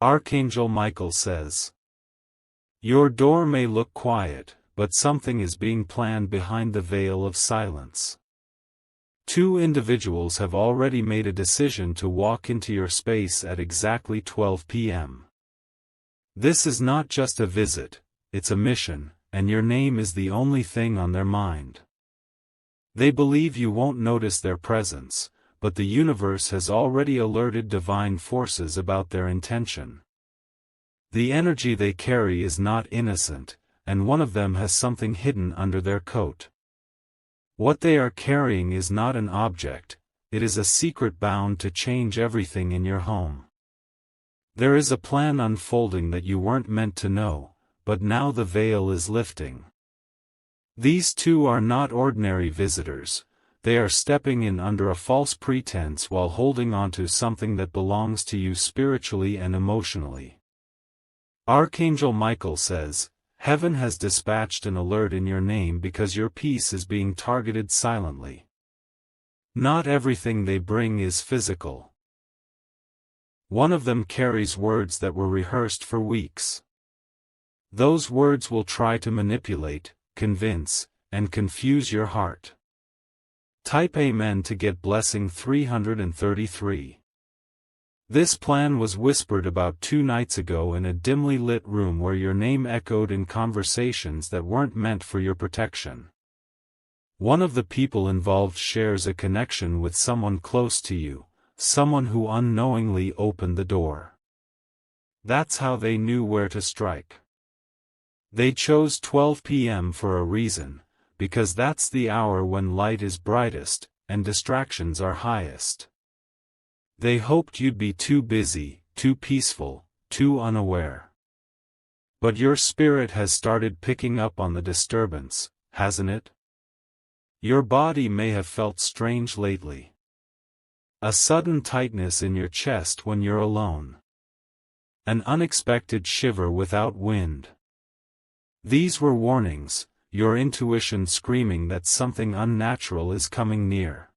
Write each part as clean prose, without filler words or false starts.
Archangel Michael says, your door may look quiet, but something is being planned behind the veil of silence. Two individuals have already made a decision to walk into your space at exactly 12 p.m. This is not just a visit, it's a mission, and your name is the only thing on their mind. They believe you won't notice their presence, but the universe has already alerted divine forces about their intention. The energy they carry is not innocent, and one of them has something hidden under their coat. What they are carrying is not an object, it is a secret bound to change everything in your home. There is a plan unfolding that you weren't meant to know, but now the veil is lifting. These two are not ordinary visitors, they are stepping in under a false pretense while holding onto something that belongs to you spiritually and emotionally. Archangel Michael says, heaven has dispatched an alert in your name because your peace is being targeted silently. Not everything they bring is physical. One of them carries words that were rehearsed for weeks. Those words will try to manipulate, convince, and confuse your heart. Type Amen to get blessing 333. This plan was whispered about 2 nights ago in a dimly lit room where your name echoed in conversations that weren't meant for your protection. One of the people involved shares a connection with someone close to you, someone who unknowingly opened the door. That's how they knew where to strike. They chose 12 p.m. for a reason, because that's the hour when light is brightest, and distractions are highest. They hoped you'd be too busy, too peaceful, too unaware. But your spirit has started picking up on the disturbance, hasn't it? Your body may have felt strange lately. A sudden tightness in your chest when you're alone. An unexpected shiver without wind. These were warnings, your intuition screaming that something unnatural is coming near.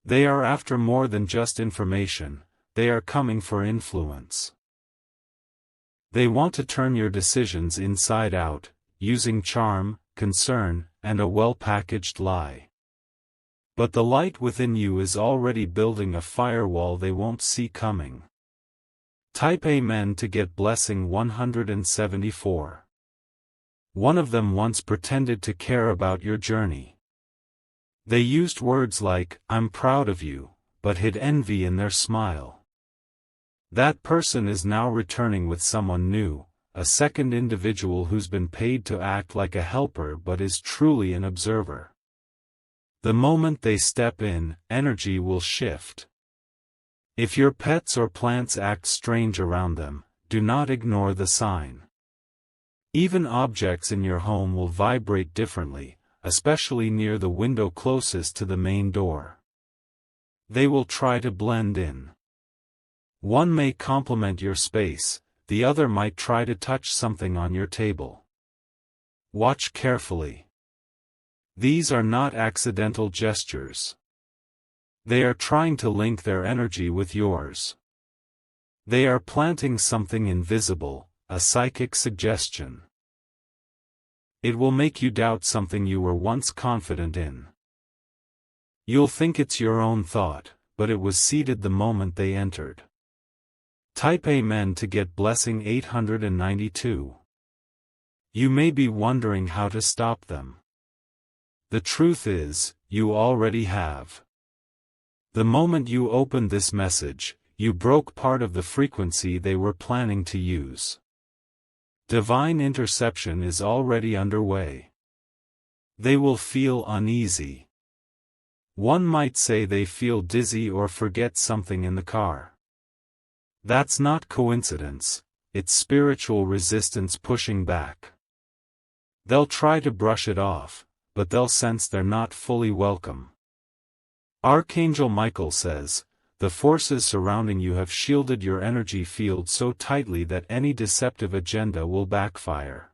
They are after more than just information, they are coming for influence. They want to turn your decisions inside out, using charm, concern, and a well-packaged lie. But the light within you is already building a firewall they won't see coming. Type Amen to get blessing 174. One of them once pretended to care about your journey. They used words like, I'm proud of you, but hid envy in their smile. That person is now returning with someone new, a second individual who's been paid to act like a helper but is truly an observer. The moment they step in, energy will shift. If your pets or plants act strange around them, do not ignore the sign. Even objects in your home will vibrate differently, especially near the window closest to the main door. They will try to blend in. One may complement your space, the other might try to touch something on your table. Watch carefully. These are not accidental gestures. They are trying to link their energy with yours. They are planting something invisible, a psychic suggestion. It will make you doubt something you were once confident in. You'll think it's your own thought, but it was seeded the moment they entered. Type Amen to get blessing 892. You may be wondering how to stop them. The truth is, you already have. The moment you opened this message, you broke part of the frequency they were planning to use. Divine interception is already underway. They will feel uneasy. One might say they feel dizzy or forget something in the car. That's not coincidence, it's spiritual resistance pushing back. They'll try to brush it off, but they'll sense they're not fully welcome. Archangel Michael says, the forces surrounding you have shielded your energy field so tightly that any deceptive agenda will backfire.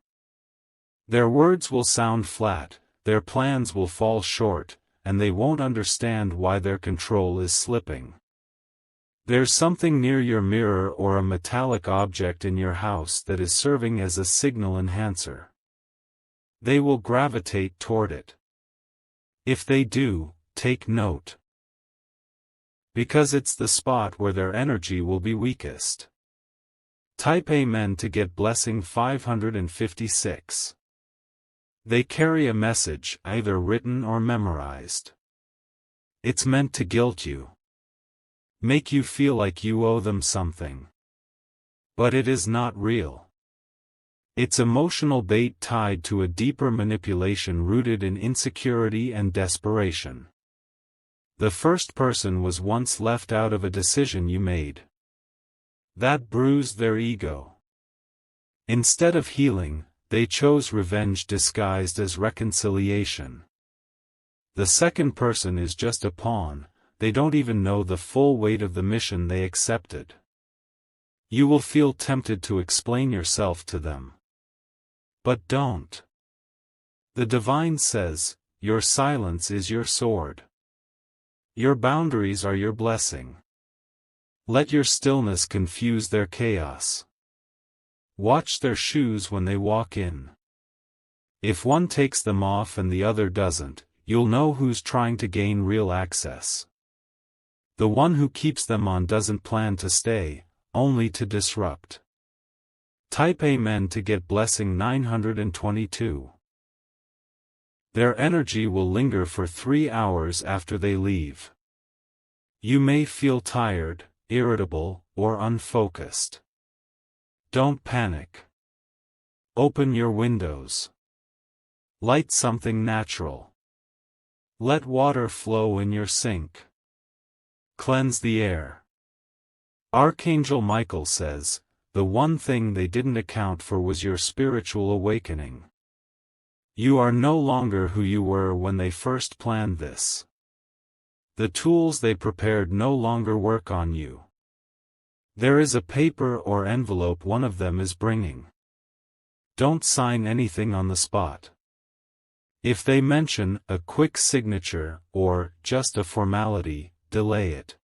Their words will sound flat, their plans will fall short, and they won't understand why their control is slipping. There's something near your mirror or a metallic object in your house that is serving as a signal enhancer. They will gravitate toward it. If they do, take note. Because it's the spot where their energy will be weakest. Type Amen to get blessing 556. They carry a message, either written or memorized. It's meant to guilt you. Make you feel like you owe them something. But it is not real. It's emotional bait tied to a deeper manipulation rooted in insecurity and desperation. The first person was once left out of a decision you made. That bruised their ego. Instead of healing, they chose revenge disguised as reconciliation. The second person is just a pawn, they don't even know the full weight of the mission they accepted. You will feel tempted to explain yourself to them. But don't. The divine says, your silence is your sword. Your boundaries are your blessing. Let your stillness confuse their chaos. Watch their shoes when they walk in. If one takes them off and the other doesn't, you'll know who's trying to gain real access. The one who keeps them on doesn't plan to stay, only to disrupt. Type Amen to get blessing 922. Their energy will linger for 3 hours after they leave. You may feel tired, irritable, or unfocused. Don't panic. Open your windows. Light something natural. Let water flow in your sink. Cleanse the air. Archangel Michael says, the one thing they didn't account for was your spiritual awakening. You are no longer who you were when they first planned this. The tools they prepared no longer work on you. There is a paper or envelope one of them is bringing. Don't sign anything on the spot. If they mention a quick signature or just a formality, delay it.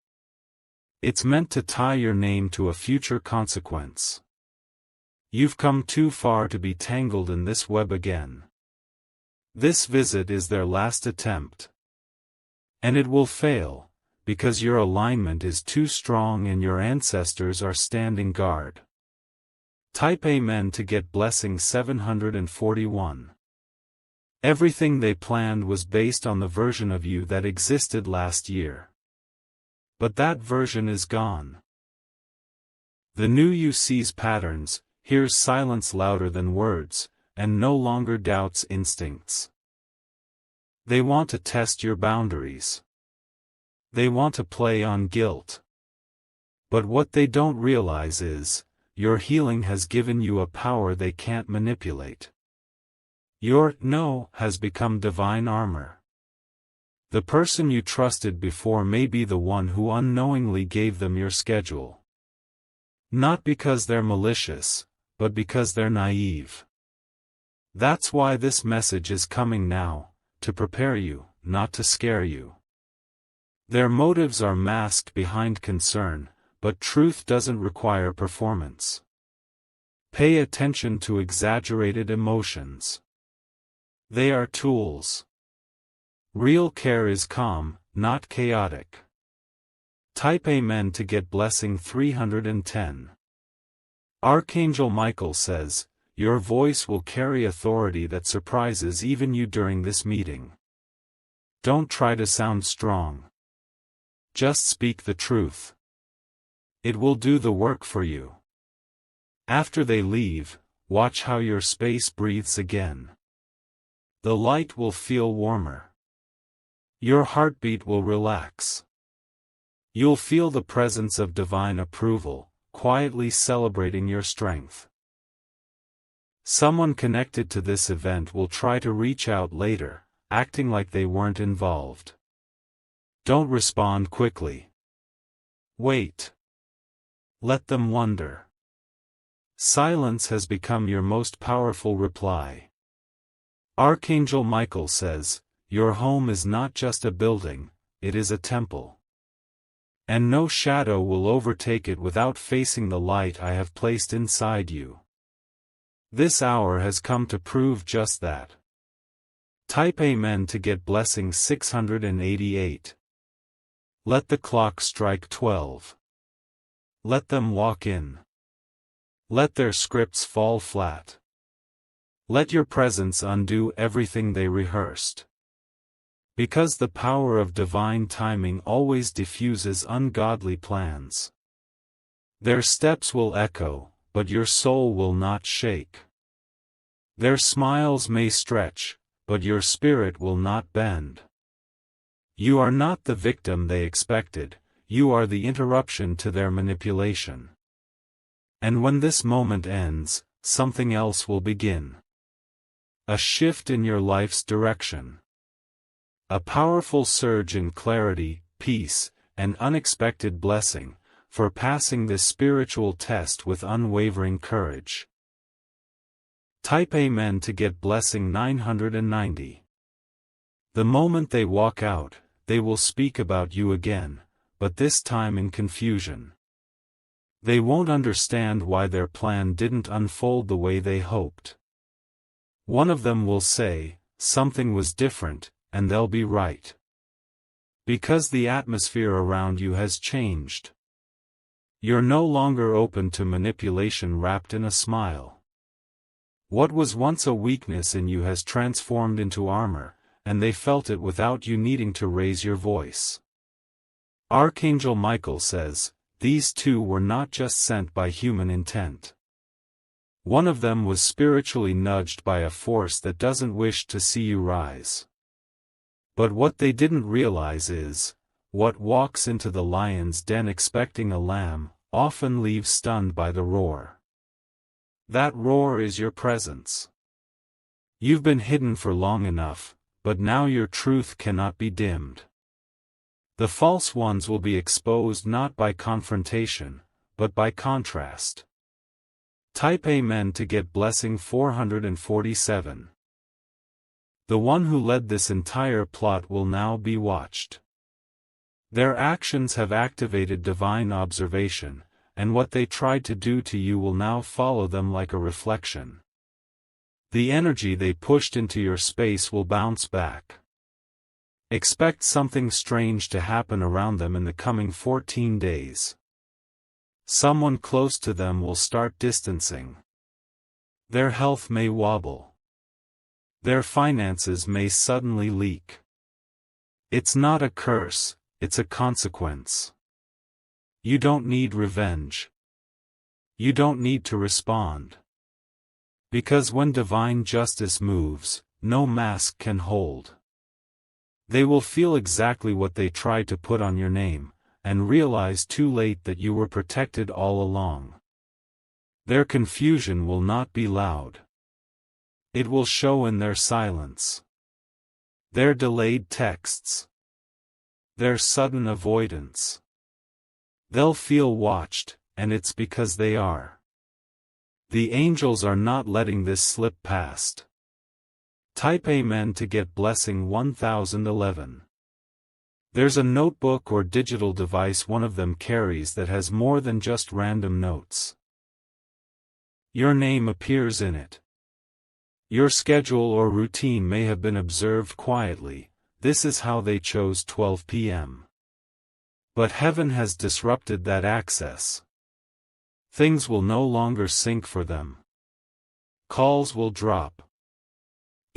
It's meant to tie your name to a future consequence. You've come too far to be tangled in this web again. This visit is their last attempt. And it will fail, because your alignment is too strong and your ancestors are standing guard. Type Amen to get blessing 741. Everything they planned was based on the version of you that existed last year. But that version is gone. The new you sees patterns, hears silence louder than words, and no longer doubts instincts. They want to test your boundaries. They want to play on guilt. But what they don't realize is, your healing has given you a power they can't manipulate. Your no has become divine armor. The person you trusted before may be the one who unknowingly gave them your schedule. Not because they're malicious, but because they're naive. That's why this message is coming now, to prepare you, not to scare you. Their motives are masked behind concern, but truth doesn't require performance. Pay attention to exaggerated emotions. They are tools. Real care is calm, not chaotic. Type Amen to get blessing 310. Archangel Michael says, your voice will carry authority that surprises even you during this meeting. Don't try to sound strong. Just speak the truth. It will do the work for you. After they leave, watch how your space breathes again. The light will feel warmer. Your heartbeat will relax. You'll feel the presence of divine approval, quietly celebrating your strength. Someone connected to this event will try to reach out later, acting like they weren't involved. Don't respond quickly. Wait. Let them wonder. Silence has become your most powerful reply. Archangel Michael says, your home is not just a building, it is a temple. and no shadow will overtake it without facing the light I have placed inside you. This hour has come to prove just that. Type Amen to get blessing 688. Let the clock strike 12. Let them walk in. Let their scripts fall flat. Let your presence undo everything they rehearsed. Because the power of divine timing always diffuses ungodly plans. Their steps will echo, but your soul will not shake. Their smiles may stretch, but your spirit will not bend. You are not the victim they expected, you are the interruption to their manipulation. And when this moment ends, something else will begin. A shift in your life's direction. A powerful surge in clarity, peace, and unexpected blessing, for passing this spiritual test with unwavering courage. Type Amen to get blessing 990. The moment they walk out, they will speak about you again, but this time in confusion. They won't understand why their plan didn't unfold the way they hoped. One of them will say, something was different, and they'll be right. Because the atmosphere around you has changed. You're no longer open to manipulation wrapped in a smile. What was once a weakness in you has transformed into armor, and they felt it without you needing to raise your voice. Archangel Michael says, these two were not just sent by human intent. One of them was spiritually nudged by a force that doesn't wish to see you rise. But what they didn't realize is, what walks into the lion's den expecting a lamb, often leaves stunned by the roar. That roar is your presence. You've been hidden for long enough, but now your truth cannot be dimmed. The false ones will be exposed not by confrontation, but by contrast. Type Amen to get blessing 447. The one who led this entire plot will now be watched. Their actions have activated divine observation, and what they tried to do to you will now follow them like a reflection. The energy they pushed into your space will bounce back. Expect something strange to happen around them in the coming 14 days. Someone close to them will start distancing. Their health may wobble. Their finances may suddenly leak. It's not a curse, it's a consequence. You don't need revenge. You don't need to respond. Because when divine justice moves, no mask can hold. They will feel exactly what they tried to put on your name, and realize too late that you were protected all along. Their confusion will not be loud. It will show in their silence. Their delayed texts. Their sudden avoidance. They'll feel watched, and it's because they are. The angels are not letting this slip past. Type Amen to get blessing 1011. There's a notebook or digital device one of them carries that has more than just random notes. Your name appears in it. Your schedule or routine may have been observed quietly. This is how they chose 12 p.m. But heaven has disrupted that access. Things will no longer sync for them. Calls will drop.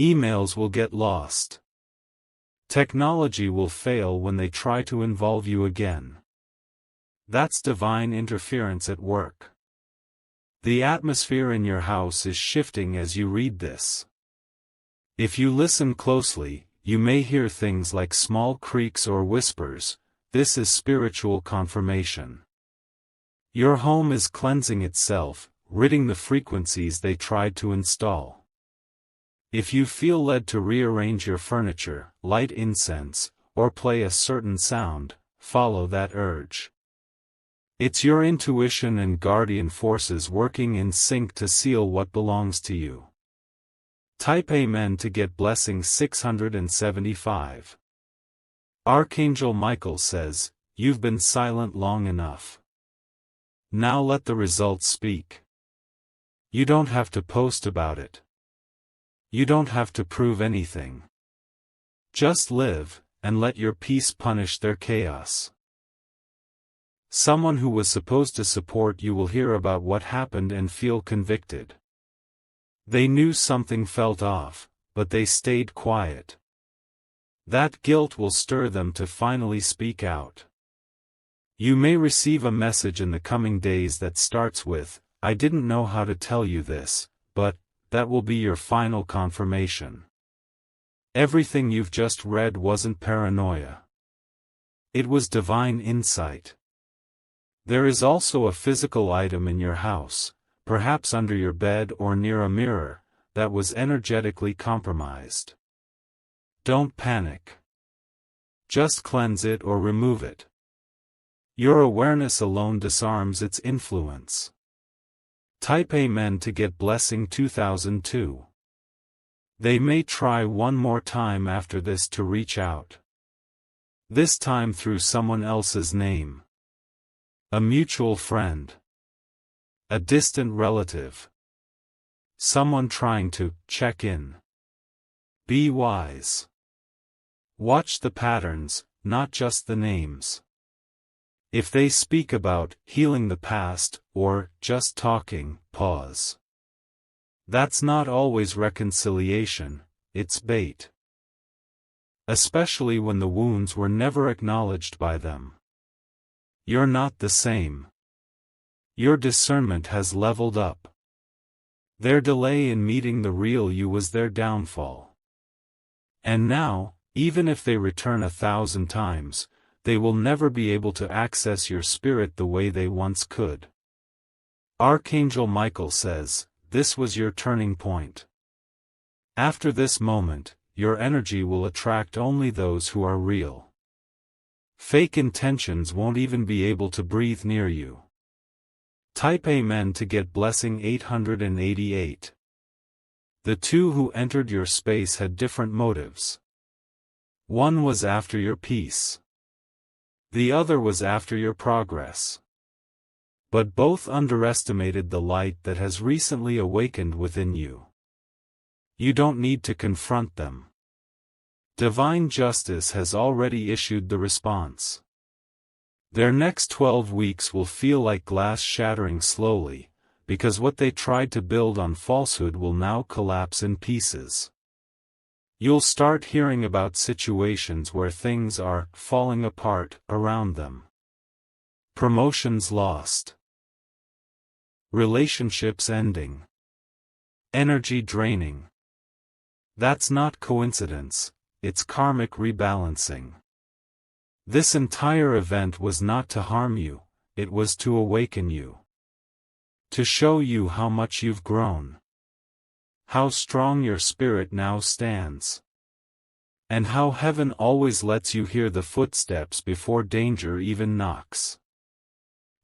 Emails will get lost. Technology will fail when they try to involve you again. That's divine interference at work. The atmosphere in your house is shifting as you read this. If you listen closely, you may hear things like small creaks or whispers. This is spiritual confirmation. Your home is cleansing itself, ridding the frequencies they tried to install. If you feel led to rearrange your furniture, light incense, or play a certain sound, follow that urge. It's your intuition and guardian forces working in sync to seal what belongs to you. Type Amen to get blessing 675. Archangel Michael says, you've been silent long enough. Now let the results speak. You don't have to post about it. You don't have to prove anything. Just live, and let your peace punish their chaos. Someone who was supposed to support you will hear about what happened and feel convicted. They knew something felt off, but they stayed quiet. That guilt will stir them to finally speak out. You may receive a message in the coming days that starts with, "I didn't know how to tell you this," but that will be your final confirmation. Everything you've just read wasn't paranoia. It was divine insight. There is also a physical item in your house, perhaps under your bed or near a mirror, that was energetically compromised. Don't panic. Just cleanse it or remove it. Your awareness alone disarms its influence. Type Amen to get blessing 2002. They may try one more time after this to reach out. This time through someone else's name. A mutual friend. A distant relative. Someone trying to check in. Be wise. Watch the patterns, not just the names. If they speak about healing the past, or just talking, pause. That's not always reconciliation, it's bait. Especially when the wounds were never acknowledged by them. You're not the same. Your discernment has leveled up. Their delay in meeting the real you was their downfall. And now, even if they return 1,000 times, they will never be able to access your spirit the way they once could. Archangel Michael says, this was your turning point. After this moment, your energy will attract only those who are real. Fake intentions won't even be able to breathe near you. Type Amen to get blessing 888. The two who entered your space had different motives. One was after your peace. The other was after your progress. But both underestimated the light that has recently awakened within you. You don't need to confront them. Divine justice has already issued the response. Their next 12 weeks will feel like glass shattering slowly, because what they tried to build on falsehood will now collapse in pieces. You'll start hearing about situations where things are falling apart around them. Promotions lost. Relationships ending. Energy draining. That's not coincidence, it's karmic rebalancing. This entire event was not to harm you, it was to awaken you. To show you how much you've grown. How strong your spirit now stands. And how heaven always lets you hear the footsteps before danger even knocks.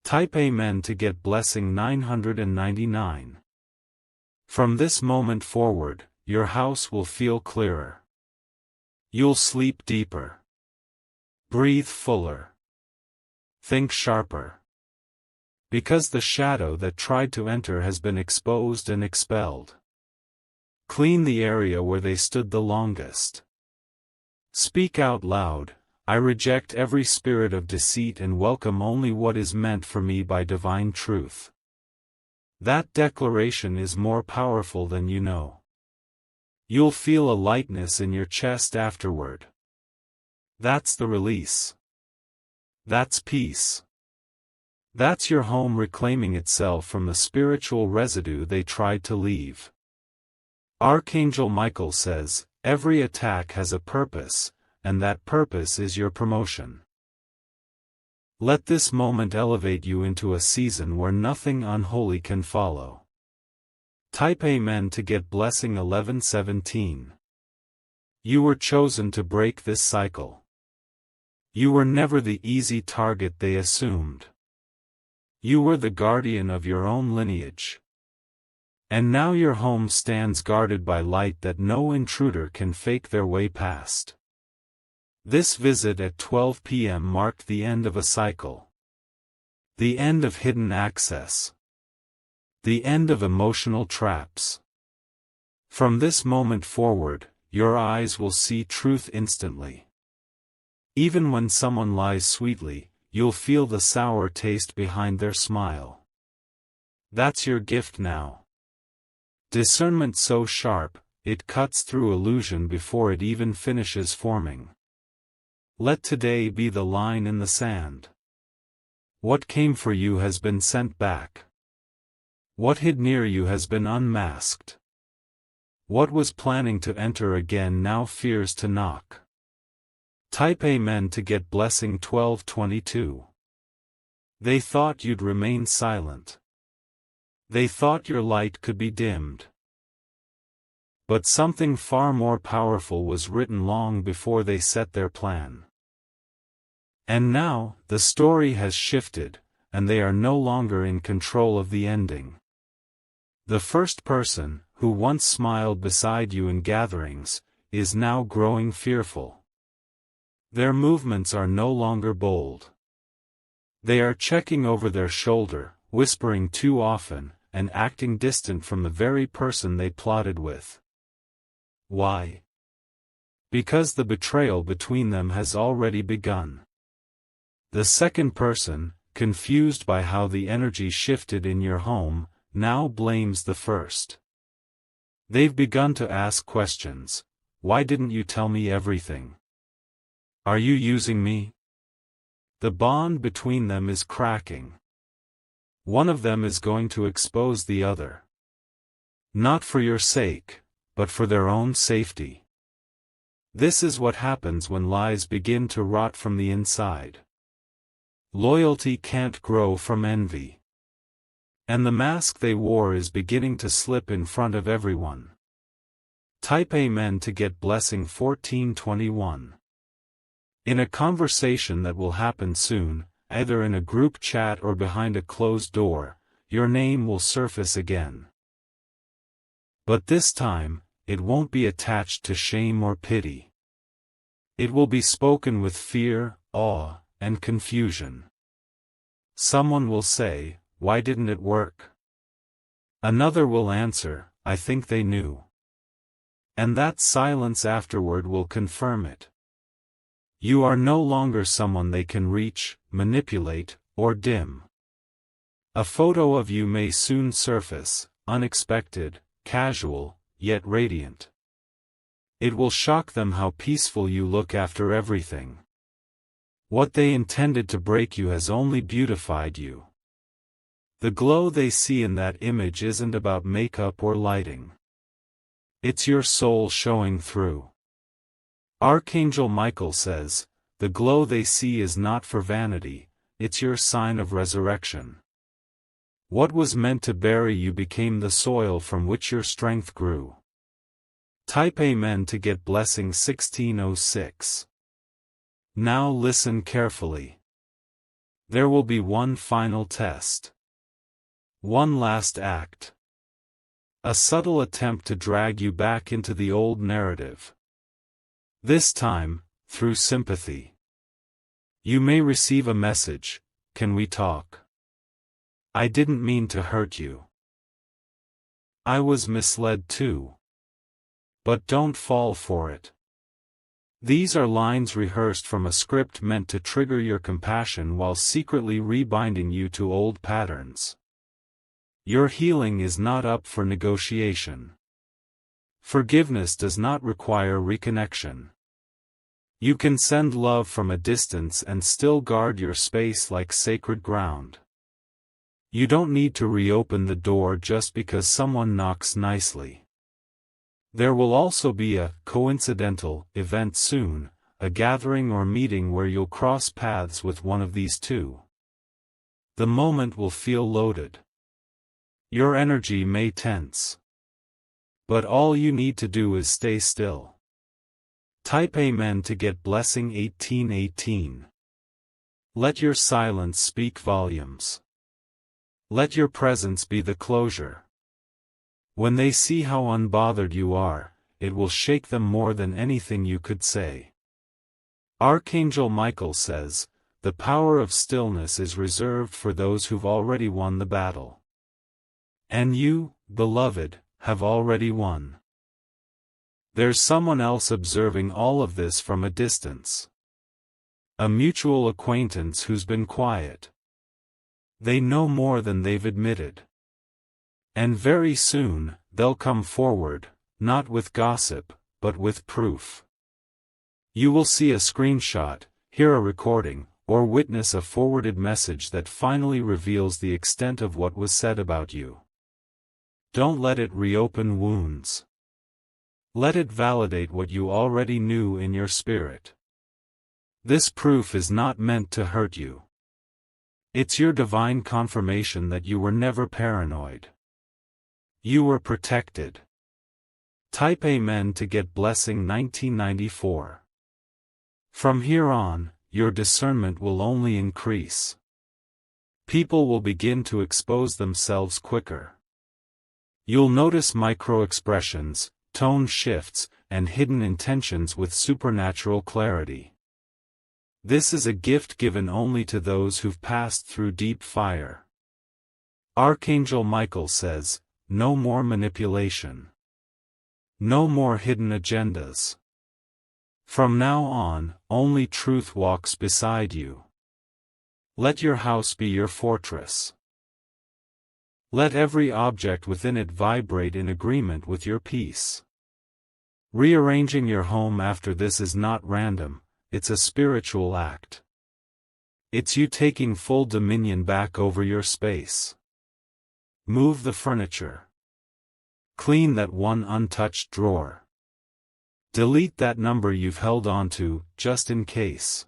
Type Amen to get blessing 999. From this moment forward, your house will feel clearer. You'll sleep deeper. Breathe fuller. Think sharper. Because the shadow that tried to enter has been exposed and expelled. Clean the area where they stood the longest. Speak out loud, I reject every spirit of deceit and welcome only what is meant for me by divine truth. That declaration is more powerful than you know. You'll feel a lightness in your chest afterward. That's the release. That's peace. That's your home reclaiming itself from the spiritual residue they tried to leave. Archangel Michael says, every attack has a purpose, and that purpose is your promotion. Let this moment elevate you into a season where nothing unholy can follow. Type Amen to get blessing 1117. You were chosen to break this cycle. You were never the easy target they assumed. You were the guardian of your own lineage. And now your home stands guarded by light that no intruder can fake their way past. This visit at 12 p.m. marked the end of a cycle. The end of hidden access. The end of emotional traps. From this moment forward, your eyes will see truth instantly. Even when someone lies sweetly, you'll feel the sour taste behind their smile. That's your gift now. Discernment so sharp, it cuts through illusion before it even finishes forming. Let today be the line in the sand. What came for you has been sent back. What hid near you has been unmasked. What was planning to enter again now fears to knock. Type Amen to get blessing 1222. They thought you'd remain silent. They thought your light could be dimmed. But something far more powerful was written long before they set their plan. And now, the story has shifted, and they are no longer in control of the ending. The first person, who once smiled beside you in gatherings, is now growing fearful. Their movements are no longer bold. They are checking over their shoulder, whispering too often, and acting distant from the very person they plotted with. Why? Because the betrayal between them has already begun. The second person, confused by how the energy shifted in your home, now blames the first. They've begun to ask questions. Why didn't you tell me everything? Are you using me? The bond between them is cracking. One of them is going to expose the other. Not for your sake, but for their own safety. This is what happens when lies begin to rot from the inside. Loyalty can't grow from envy. And the mask they wore is beginning to slip in front of everyone. Type Amen to get blessing 1421. In a conversation that will happen soon, either in a group chat or behind a closed door, your name will surface again. But this time, it won't be attached to shame or pity. It will be spoken with fear, awe, and confusion. Someone will say, "Why didn't it work?" Another will answer, "I think they knew." And that silence afterward will confirm it. You are no longer someone they can reach, manipulate, or dim. A photo of you may soon surface, unexpected, casual, yet radiant. It will shock them how peaceful you look after everything. What they intended to break you has only beautified you. The glow they see in that image isn't about makeup or lighting. It's your soul showing through. Archangel Michael says, the glow they see is not for vanity, it's your sign of resurrection. What was meant to bury you became the soil from which your strength grew. Type Amen to get blessing 1606. Now listen carefully. There will be one final test. One last act. A subtle attempt to drag you back into the old narrative. This time, through sympathy. You may receive a message, "Can we talk? I didn't mean to hurt you. I was misled too." But don't fall for it. These are lines rehearsed from a script meant to trigger your compassion while secretly rebinding you to old patterns. Your healing is not up for negotiation. Forgiveness does not require reconnection. You can send love from a distance and still guard your space like sacred ground. You don't need to reopen the door just because someone knocks nicely. There will also be a coincidental event soon, a gathering or meeting where you'll cross paths with one of these two. The moment will feel loaded. Your energy may tense. But all you need to do is stay still. Type Amen to get blessing 1818. Let your silence speak volumes. Let your presence be the closure. When they see how unbothered you are, it will shake them more than anything you could say. Archangel Michael says, the power of stillness is reserved for those who've already won the battle. And you, beloved, have already won. There's someone else observing all of this from a distance. A mutual acquaintance who's been quiet. They know more than they've admitted. And very soon, they'll come forward, not with gossip, but with proof. You will see a screenshot, hear a recording, or witness a forwarded message that finally reveals the extent of what was said about you. Don't let it reopen wounds. Let it validate what you already knew in your spirit. This proof is not meant to hurt you. It's your divine confirmation that you were never paranoid. You were protected. Type Amen to get blessing 1994. From here on, your discernment will only increase. People will begin to expose themselves quicker. You'll notice micro-expressions, tone shifts, and hidden intentions with supernatural clarity. This is a gift given only to those who've passed through deep fire. Archangel Michael says, no more manipulation. No more hidden agendas. From now on, only truth walks beside you. Let your house be your fortress. Let every object within it vibrate in agreement with your peace. Rearranging your home after this is not random, it's a spiritual act. It's you taking full dominion back over your space. Move the furniture. Clean that one untouched drawer. Delete that number you've held onto, just in case.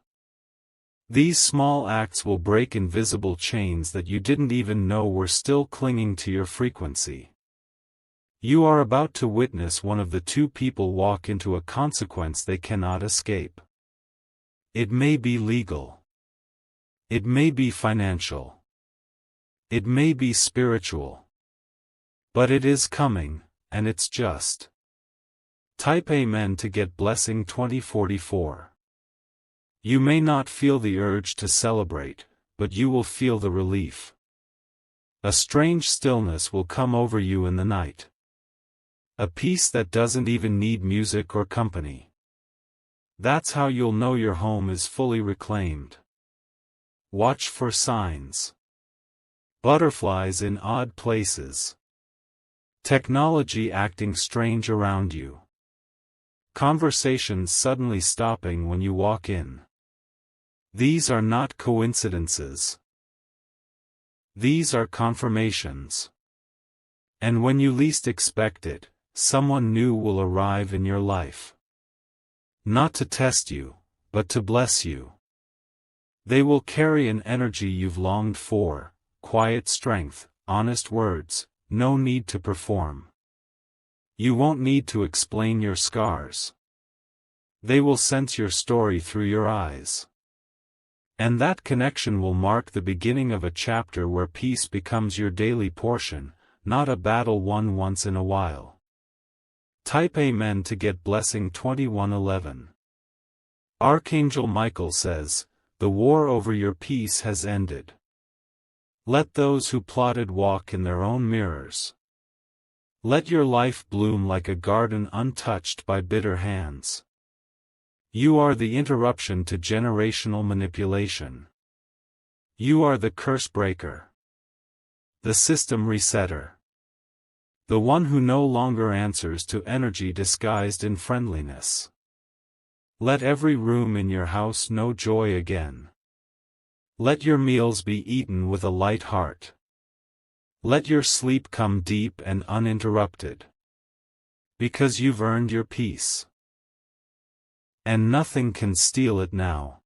These small acts will break invisible chains that you didn't even know were still clinging to your frequency. You are about to witness one of the two people walk into a consequence they cannot escape. It may be legal. It may be financial. It may be spiritual. But it is coming, and it's just. Type Amen to get blessing 2044. You may not feel the urge to celebrate, but you will feel the relief. A strange stillness will come over you in the night. A peace that doesn't even need music or company. That's how you'll know your home is fully reclaimed. Watch for signs. Butterflies in odd places. Technology acting strange around you. Conversations suddenly stopping when you walk in. These are not coincidences. These are confirmations. And when you least expect it, someone new will arrive in your life. Not to test you, but to bless you. They will carry an energy you've longed for, quiet strength, honest words, no need to perform. You won't need to explain your scars. They will sense your story through your eyes. And that connection will mark the beginning of a chapter where peace becomes your daily portion, not a battle won once in a while. Type Amen to get blessing 2111. Archangel Michael says, the war over your peace has ended. Let those who plotted walk in their own mirrors. Let your life bloom like a garden untouched by bitter hands. You are the interruption to generational manipulation. You are the curse breaker. The system resetter. The one who no longer answers to energy disguised in friendliness. Let every room in your house know joy again. Let your meals be eaten with a light heart. Let your sleep come deep and uninterrupted. Because you've earned your peace. And nothing can steal it now.